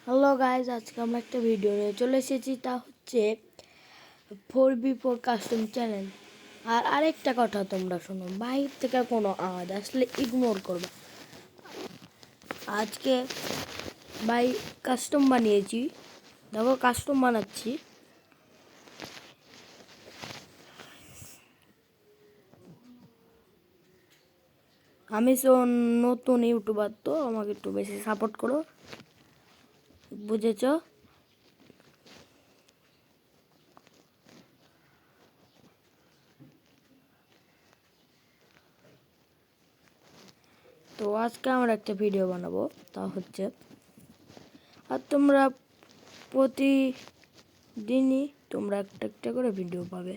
Hello guys, আজকে আমরা একটা ভিডিও নিয়ে চলে এসেছি। তা হচ্ছে 4v4 কাস্টম চ্যানেল। আর আরেকটা কথা তোমরা শোনো, বাইরে থেকে কোনো আওয়াজ আসলে ইগনোর করবে। আজকে ভাই কাস্টম বানিয়েছি, দেখো কাস্টম বানাচ্ছি। আমি নতুন ইউটিউবার, তো আমাকে একটু বেশি সাপোর্ট করো, বুঝেছো? তো আজকে আমরা একটা ভিডিও বানাবো, তা হচ্ছে, আর তোমরা প্রতিদিনই তোমরা একটা একটা করে ভিডিও পাবে।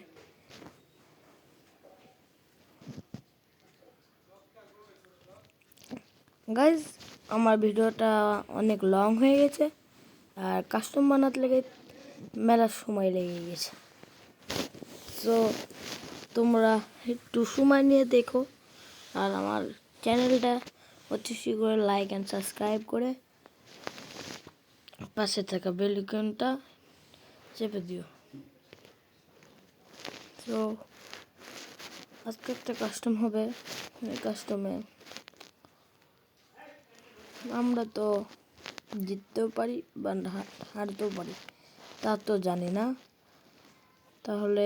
গাইজ, আমার ভিডিওটা অনেক লং হয়ে গেছে, আর কাস্টম বানাতে লেগে মেলার সময় লেগে গেছে। তো তোমরা একটু সময় নিয়ে দেখো, আর আমার চ্যানেলটা অতি করে লাইক অ্যান্ড সাবস্ক্রাইব করে পাশে থাকা বেল আইকনটা চেপে দিও। তো আজকে একটা কাস্টম হবে, এই কাস্টমে আমরা তো জিততেও পারি বা হারতেও পারি, তা তো জানি না। তাহলে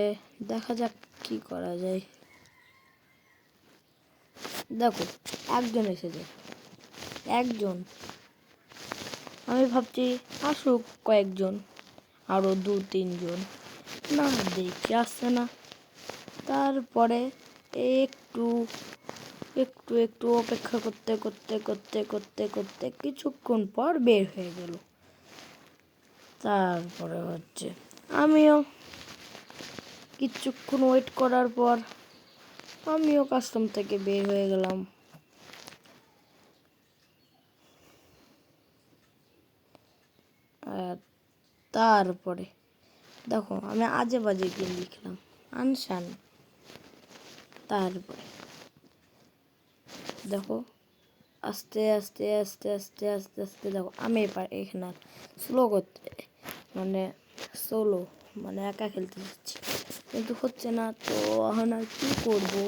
দেখা যাক কি করা যায়। দেখো, একজন এসেছে, একজন। আমি ভাবছি আসুক কয়েকজন, আরও 2-3 জন। না, দেখছি আসছে না। তারপরে একটু একটু একটু অপেক্ষা করতে করতে করতে করতে করতে কিছুক্ষণ পর বের হয়ে গেল। তারপরে হচ্ছে আমিও কিছুক্ষণ ওয়েট করার পর আমিও কাস্টম থেকে বের হয়ে গেলাম। আর তারপরে দেখো, আমি আজে বাজে কি লিখলাম, আনসান। তারপরে দেখো, আস্তে আস্তে আস্তে আস্তে আস্তে আস্তে দেখো, আমি এখানে স্লো করতে মানে সোলো মানে একা খেলতে যাচ্ছি, কিন্তু হচ্ছে না। তো এখন আর কী করবো,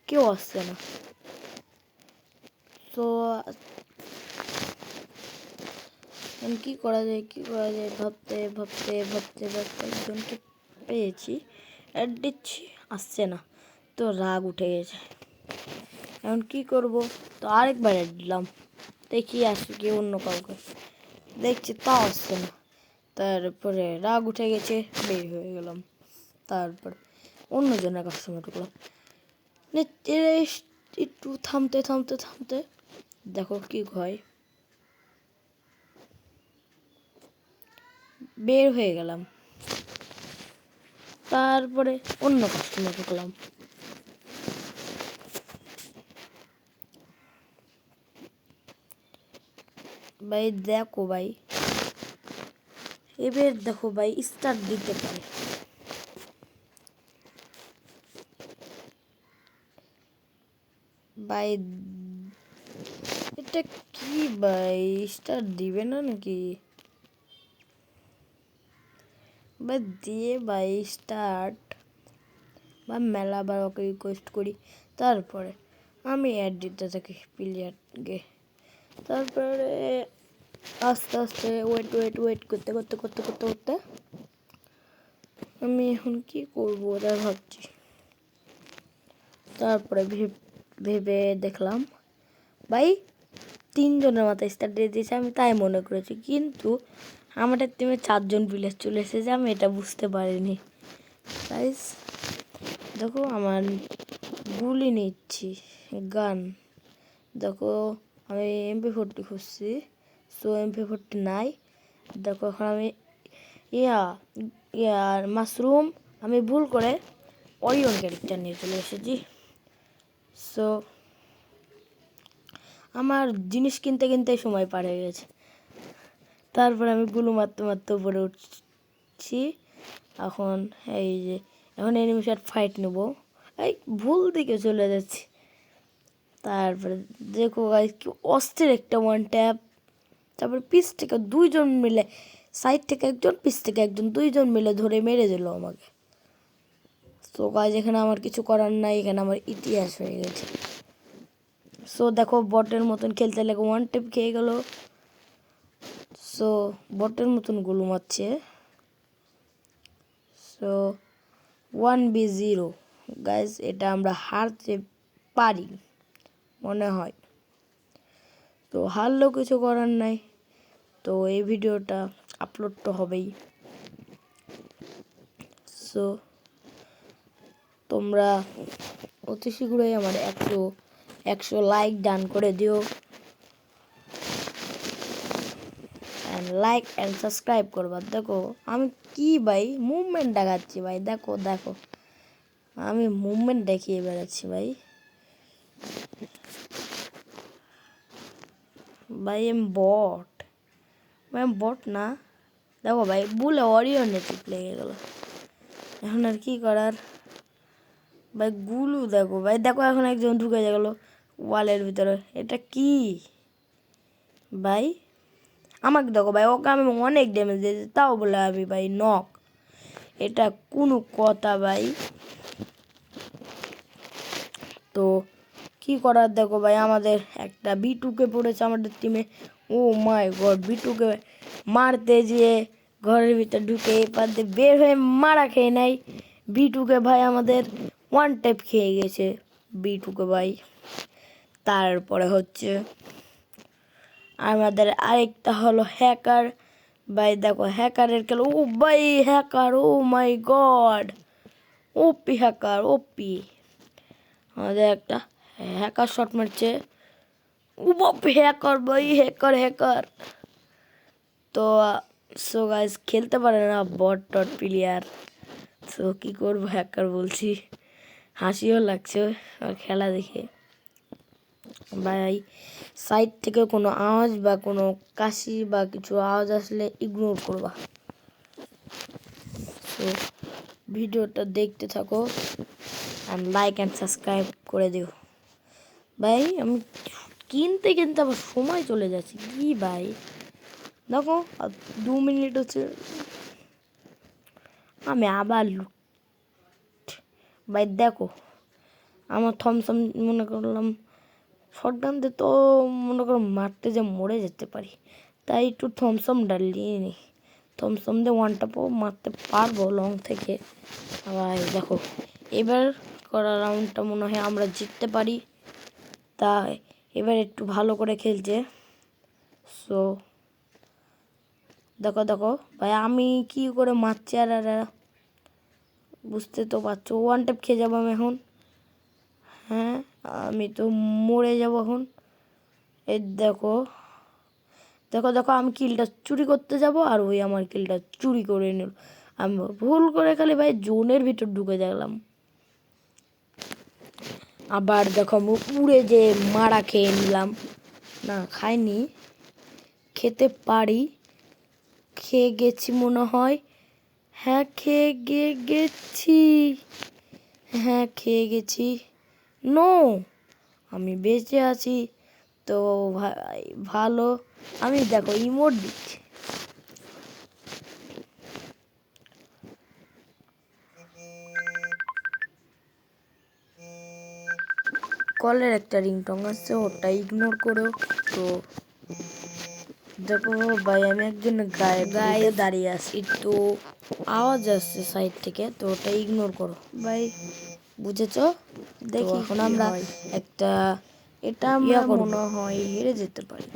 কেউ আসছে না। তো কী করা যায় ভাবতে ভাবতে ভাবতে ভাবতে একজনকে পেয়েছি, অ্যাড দিচ্ছি, আসছে না। তো রাগ উঠে গেছে, এখন কী করব? তো আরেকবার অ্যাড দিলাম, দেখি আসে কি অন্য কাউকে, দেখছি তাও আসছে না। তারপরে রাগ উঠে গেছে, বের হয়ে গেলাম। তারপর অন্যজনের কাস্টমার ঢুকলাম। একটু থামতে থামতে থামতে দেখো কি হয়, বের হয়ে গেলাম। তারপরে অন্য কাস্টমার ঢুকলাম। ভাই দেখো ভাই, এবার দেখো ভাই, স্টার্ট দিতে পারে। ভাই এটা কি ভাই, স্টার্ট দিবে না নাকি? বা দিয়ে ভাই স্টার্ট বা মেলা বার ওকে রিকোয়েস্ট করি। তারপরে আমি অ্যাড দিতে থাকি প্লেয়ারকে। তারপরে আস্তে আস্তে ওয়েট ওয়েট ওয়েট করতে করতে করতে করতে করতে আমি এখন কি করবো ওটা ভাবছি। তারপরে ভেবে দেখলাম ভাই 3 জনের মাথায় স্টার্ট দিয়ে দিয়েছে, আমি তাই মনে করেছি, কিন্তু আমাদের টিমে 4 জন প্লেয়ার চলে এসেছে, আমি এটা বুঝতে পারিনি। গাইস দেখো, আমার গুলি নিচ্ছি, গান দেখো, আমি MP40 খুঁজছি, সো MP40 নাই। দেখো এখন আমি ইয়ার মাশরুম, আমি ভুল করে অরিয়ন ক্যারেক্টার নিয়ে চলে এসেছি। সো আমার জিনিস কিনতে কিনতে সময় পার হয়ে গেছে। তারপর আমি গুলো মারতে মারতে উপরে উঠছি। এখন এই যে এখন এনিমির ফাইট নেব, এই ভুল দিকে চলে যাচ্ছি। তারপরে দেখো গাইস, কি অস্থির একটা ওয়ান ট্যাপ, তারপর পিছ থেকে দুইজন মিলে, সাইড থেকে একজন পিছ থেকে একজন, দুইজন মিলে ধরে মেরে দিল আমাকে। সো গাইজ এখানে আমার কিছু করার নাই, এখানে আমার ইতিহাস হয়ে গেছে। সো দেখো বটের মতন খেলতে লাগে, ওয়ান টেপ খেয়ে গেল। সো বটের মতন গোল মারছে। সো 1v0 গাইজ, এটা আমরা হারতে পারি মনে হয়। তো হারলেও কিছু করার নাই। তো এই ভিডিওটা আপলোড তো হবেই। সো তোমরা অতি শীঘ্রই আমার 100 লাইক ডান করে দিও, লাইক অ্যান্ড সাবস্ক্রাইব করবা। দেখো আমি কি ভাই মুভমেন্ট দেখাচ্ছি ভাই, দেখো দেখো আমি মুভমেন্ট দেখিয়ে বেড়াচ্ছি ভাই। ভাই আমি বট না। দেখো ভাই বুলে অরিয়ন টিপ লেগে গেল, এখন আর কি করার ভাই। গুলু দেখো ভাই, দেখো এখন একজন ঢুকে গেল ওয়ালের ভিতরে। এটা কি ভাই? আমাকে দেখো ভাই, ওকে আমি অনেক ড্যামেজ দিয়েছি, তাও বলে আমি ভাই নক। এটা কোনো কথা ভাই? তো কি করার, দেখো ভাই আমাদের একটা বিটুকে পড়েছে আমাদের টিমে। ও মাই গড, বিটুকে মারতে যেয়ে ঘরের ভিতর ঢুকে এপার দিয়ে বের হয়ে মারা খেয়ে নেয়। বিটুকে ভাই আমাদের ওয়ান টেপ খেয়ে গেছে বিটুকে ভাই। তারপরে হচ্ছে আমাদের আরেকটা হলো হ্যাকার ভাই। দেখো হ্যাকারের খেলা, ও ভাই হ্যাকার, ও মাই গড, ওপি হ্যাকার ওপি। আমাদের একটা হ্যাকার শট মারছে, ও বাপি হ্যাকার ভাই, হ্যাকার। তো সো গাইজ খেলতে পারে না বট টট প্লেয়ার। সো কী করবো, হ্যাকার বলছি, হাসিও লাগছে আর খেলা দেখে ভাই। সাইড থেকে কোনো আওয়াজ বা কোনো কাশি বা কিছু আওয়াজ আসলে ইগনোর করবা। তো ভিডিওটা দেখতে থাকো অ্যান্ড লাইক অ্যান্ড সাবস্ক্রাইব করে দিও ভাই। আমি কিনতে আবার সময় চলে যাচ্ছে কি ভাই, দেখো 2 মিনিট হচ্ছে, আমি আবার ভাই। দেখো আমার থমসম মনে করলাম শটগান দিয়ে তো মনে করো মারতে যে মরে যেতে পারি, তাই একটু থমসম ডালিয়ে নিই। থমসম দিয়ে ওয়ান টাপও মারতে পারবো লং থেকে ভাই। দেখো এবার করা রাউন্ডটা মনে হয় আমরা জিততে পারি, তাই এবার একটু ভালো করে খেলছে। সো দেখো দেখো ভাই আমি কি করে মারছি, আর বুঝতে তো পারছো। ওয়ান টেপ খেয়ে যাবো আমি এখন, হ্যাঁ আমি তো মরে যাবো এখন। এই দেখো দেখো দেখো আমি কিলটা চুরি করতে যাব, আর ওই আমার কিলটা চুরি করে নিল। আমি ভুল করে খালি ভাই জোনের ভিতর ঢুকে গেলাম। আবার দেখো আমি উড়ে যে মারা খেয়ে নিলাম, না খাইনি, খেতে পারি, খেয়ে গেছি মনে হয়। হ্যাঁ খেয়ে গেছি। নো, আমি বেঁচে আছি তো ভাই ভালো। আমি দেখো ইমোট দিচ্ছি, কলের একটা রিংটং আসছে, ওটা ইগনোর করো। তো দেখো ভাই আমি একজন গায়ে দাঁড়িয়ে আছি, তো আওয়াজ আসছে সাইড থেকে, তো ওটা ইগনোর করো ভাই, বুঝেছো? দেখি এখন আমরা একটা এটা আমরা মনে হয় হেরে যেতে পারি।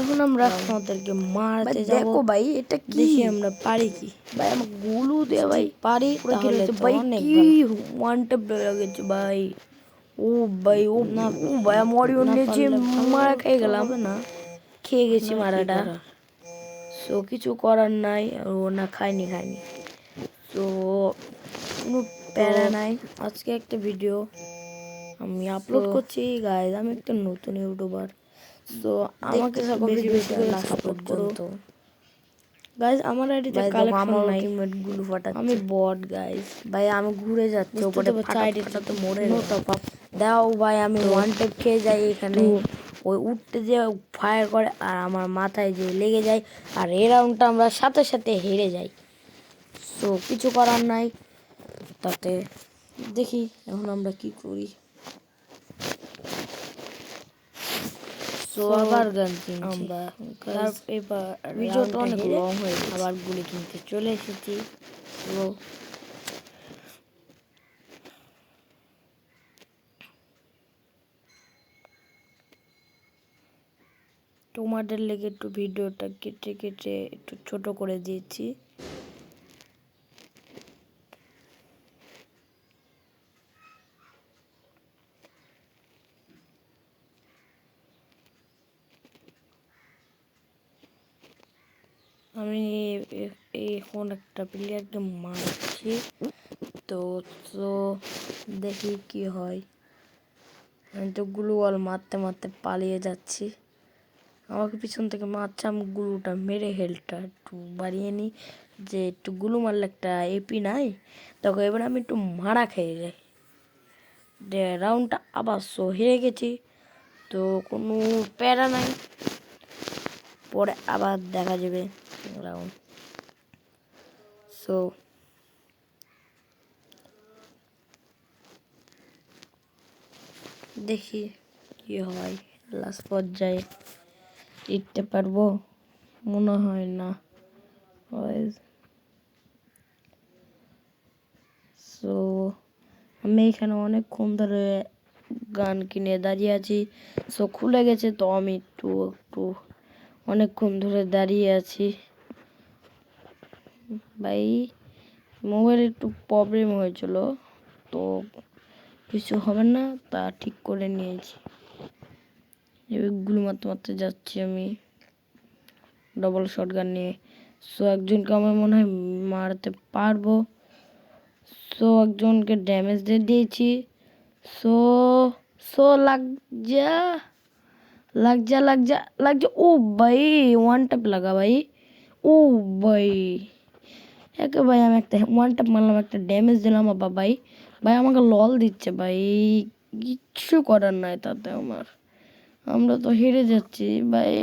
এখন আমরা আমাদেরকে মারতে যাবো। দেখো ভাই এটা কি, দেখি আমরা পারি কি ভাই। আমার গুলু দিয়ে ভাই পারি তাহলে ভাই কি ওয়ান টেপ লাগেছে ভাই। ও ভাই ও না, ও ভাই আমি অরিয়ন নিয়েছি, মারা খেয়ে গেলাম না, খেয়ে গেছি মারাটা। সো কিছু করার নাই, ও না খাইনি। তো কোনো প্যারা নাই। আজকে একটা ভিডিও আমি আপলোড করছি গাইজ, আমি একটা নতুন ইউটিউবার। তো আমাকে বেশি করে সাপোর্ট পর্যন্ত গাইজ। আমার আইডিতে কালেকশন নাই, গুলো ফাটাচ্ছে, আমি বট গাইজ ভাই। আমি ঘুরে যাচ্ছি ওপরে, আইডিটা তো মরে টপ আপ দাও ভাই। আমি ওয়ান টেপ খেয়ে যাই এখানে, ওই উঠতে যে ফায়ার করে আর আমার মাথায় যে লেগে যায়, আর এই রাউন্ডটা আমরা সাথে সাথে হেরে যাই। সো কিছু করার নাই, তাতে দেখি এখন আমরা কি করি। সো আবার গান কিনছি আমরা, এবার ভিডিওটা অনেক লং হয়ে গেছে, আবার গুলি কিনতে চলে এসেছি। সো তোমাদের লেগে একটু ভিডিওটা কেটে কেটে একটু ছোট করে দিয়েছি। আমি এখন একটা প্লেয়ারকে মারছি, তো তো দেখি কি হয়। আমি তো গ্লু ওয়াল মারতে মারতে পালিয়ে যাচ্ছি, আমাকে পিছন থেকে মারছে। আমি গ্লুটা মেরে হেলটা একটু বাড়িয়ে নিই, যে একটু গ্লু মারলে একটা এপি নাই, তখন এবার আমি একটু মারা খেয়ে যাই। রাউন্ডটা আবার সো হেরে গেছি, তো কোনো প্যারা নাই, পরে আবার দেখা যাবে রাউন্ড। সো দেখি কি হয়, লাস্ট পর্যায়ে জিততে পারবো মনে হয় না। সো আমি এখানে অনেকক্ষণ ধরে গান কিনে দাঁড়িয়ে আছি। সো খুলে গেছে, তো আমি একটু একটু অনেকক্ষণ ধরে দাঁড়িয়ে আছি। ভাই মোবাইলে একটু প্রবলেম হয়েছিল, তো কিছু হবে না, তা ঠিক করে নিয়েছি। এগুলো মারতে মারতে যাচ্ছি আমি ডবল শটগান নিয়ে। সো একজনকে আমার মনে হয় মারতে পারবো। সো একজনকে ড্যামেজ দিয়ে দিয়েছি। সো সো লাগ যা লাগ যা লাগ যা লাগ যা। ও ভাই ওয়ান ট্যাপ লাগা ভাই। ও ভাই একে ভাই আমি একটা ওয়ান ট্যাপ মারলাম, একটা ড্যামেজ দিলাম আবার ভাই। ভাই আমাকে লল দিচ্ছে ভাই, কিচ্ছু করার নাই তাতে আমার। আমরা তো হেরে যাচ্ছি ভাই,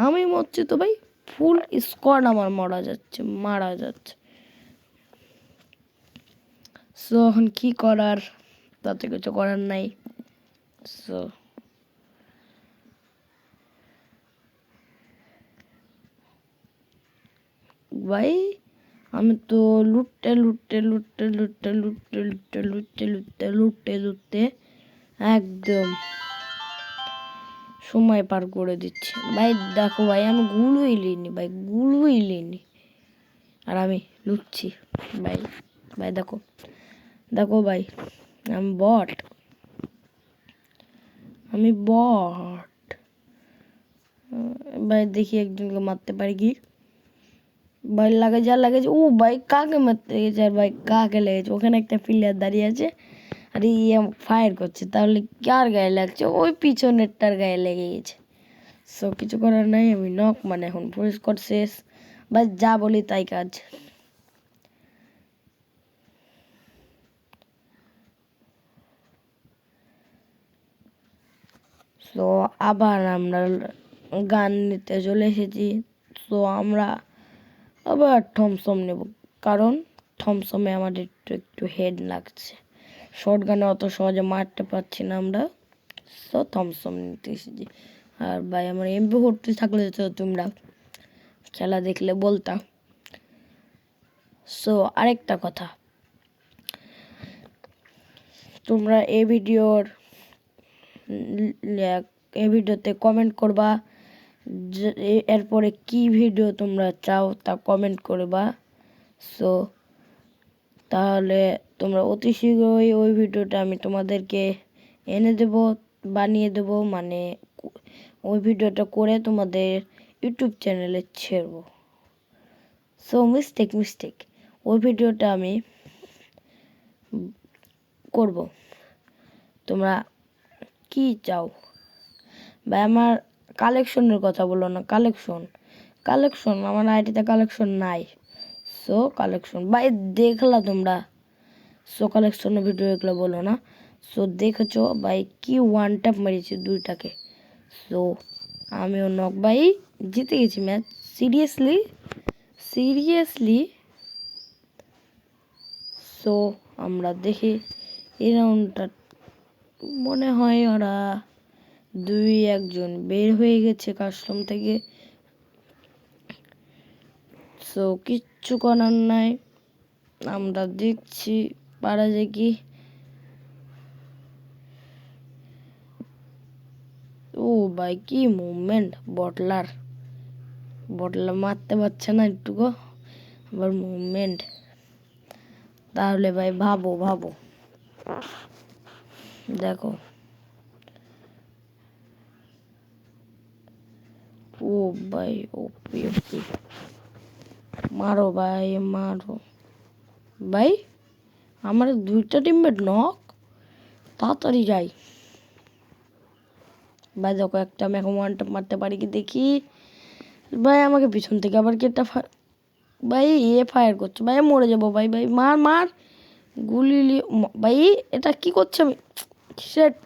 আমি মরছি তো ভাই ফুল স্কোয়াড আমার মারা যাচ্ছে। সো এখন কি করার, তাতে কিছু করার নাই। সো ভাই আমি তো লুটতে লুটতে লুটতে লুটতে লুটতে লুটতে লুটতে লুটতে লুটতে লুটতে একদম সময় পার করে দিচ্ছি ভাই। দেখো ভাই আমি গুলোই লিনি ভাই, গুলোই লিনি, আর আমি লুটছি ভাই। ভাই দেখো দেখো ভাই আমি বট, আমি বট ভাই। দেখি একজনকে মারতে পারি কি ভাই। লাগে যা লাগে, ও ভাই কাকে মারতে গেছে, আর ভাই কাকে লেগেছে? ওখানে একটা প্লেয়ার দাঁড়িয়ে আছে আর ইয়ে ফায়ার করছে, তাহলে কার গায়ে লাগছে? ওই পিছনেরটার গায়ে লেগে গেছে। সো কিছু করার নাই, আমি নক মানে এখন ফুল স্কোয়াড শেষ, বাস যা বলি তাই কাজ। সো আবার আমরা গান নিতে চলে এসেছি। সো আমরা আবার থমসম নেব, কারণ থমসমে আমাদের একটু একটু হেড লাগছে, শর্ট গানে অত সহজে মারতে পারছি না আমরা। সো থমসম নিতে এসেছি। আর ভাই আমার এমপি ভর্তি থাকলে তো তোমরা খেলা দেখলে বলতা। সো আরেকটা কথা, তোমরা এই ভিডিওতে কমেন্ট করবা, এরপরে কি ভিডিও তোমরা চাও তা কমেন্ট করবা। সো তাহলে তোমরা অতি শীঘ্রই ওই ভিডিওটা আমি তোমাদেরকে এনে দেব, বানিয়ে দেব, মানে ওই ভিডিওটা করে তোমাদের ইউটিউব চ্যানেলে ছেড়ব। সো মিস্টেক ওই ভিডিওটা আমি করব। তোমরা কি চাও ভাই? আমার কালেকশনের কথা বলো না, কালেকশন আমার আইডিতে কালেকশন নাই। সো কালেকশন ভাই দেখলা তোমরা, সো কালেকশনের ভিডিও এগুলো বলো না। সো দেখেছো ভাই কি ওয়ান ট্যাপ মেরেছি দুইটাকে, সো আমিও নক ভাই জিতে গেছি ম্যাচ। সিরিয়াসলি। সো আমরা দেখি এই রাউন্ডটা মনে হয় ওরা 2-1 বের হয়ে গেছে কাস্টম থেকে। সো কিচ্ছু করার নাই, আমরা দেখছি পারা যায় কি। ও ভাই কি মুভমেন্ট, বটলার মারতে পারছে না একটুকু, আবার মুভমেন্ট। তাহলে ভাই ভাবো দেখো। ও ভাই ওপি মারো ভাই মারো ভাই। আমার 2টা টিমমেট নক, তাড়াতাড়ি যাই ভাই। দেখো একটা আমি এখন ওয়ান ট্যাপ মারতে পারি কি দেখি ভাই। আমাকে পিছন থেকে আবার কি একটা ভাই ফায়ার করছে ভাই, মরে যাবো ভাই। মার গুলি ভাই। এটা কি করছে আমি, সেট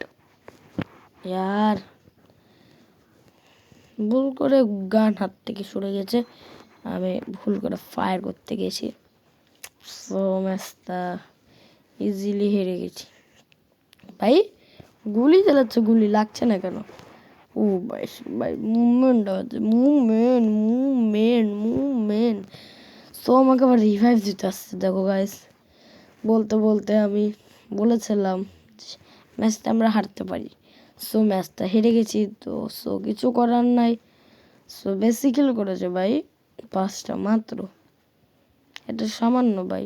ইয়ার ভুল করে গান হাত থেকে সরে গেছে, আমি ভুল করে ফায়ার করতে গেছি। সো ম্যাচটা ইজিলি হেরে গেছি ভাই। গুলি চালাচ্ছে, গুলি লাগছে না কেন? ও ভাই মুভমেন্ট আছে, মুভমেন্ট। সো আমাকে আবার রিভাইভ দিতে আসছে। দেখো গাইস, বলতে আমি বলেছিলাম ম্যাচটা আমরা হারতে পারি। সো ম্যাচটা হেরে গেছি, তো সো কিছু করার নাই। সো বেশি কিল করেছে ভাই, 5টা মাত্র, এটা সামান্য ভাই।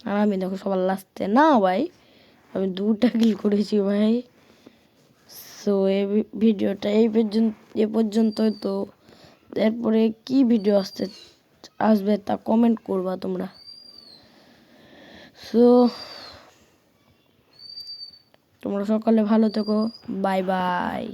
আর আমি দেখো সবার লাস্টে না ভাই, আমি 2টা কিল করেছি ভাই। সো এই ভিডিওটা এ পর্যন্তই। তো এরপরে কি ভিডিও আসবে তা কমেন্ট করবা তোমরা। সো তোমরা সকালে ভালো থেকো, বাই বাই।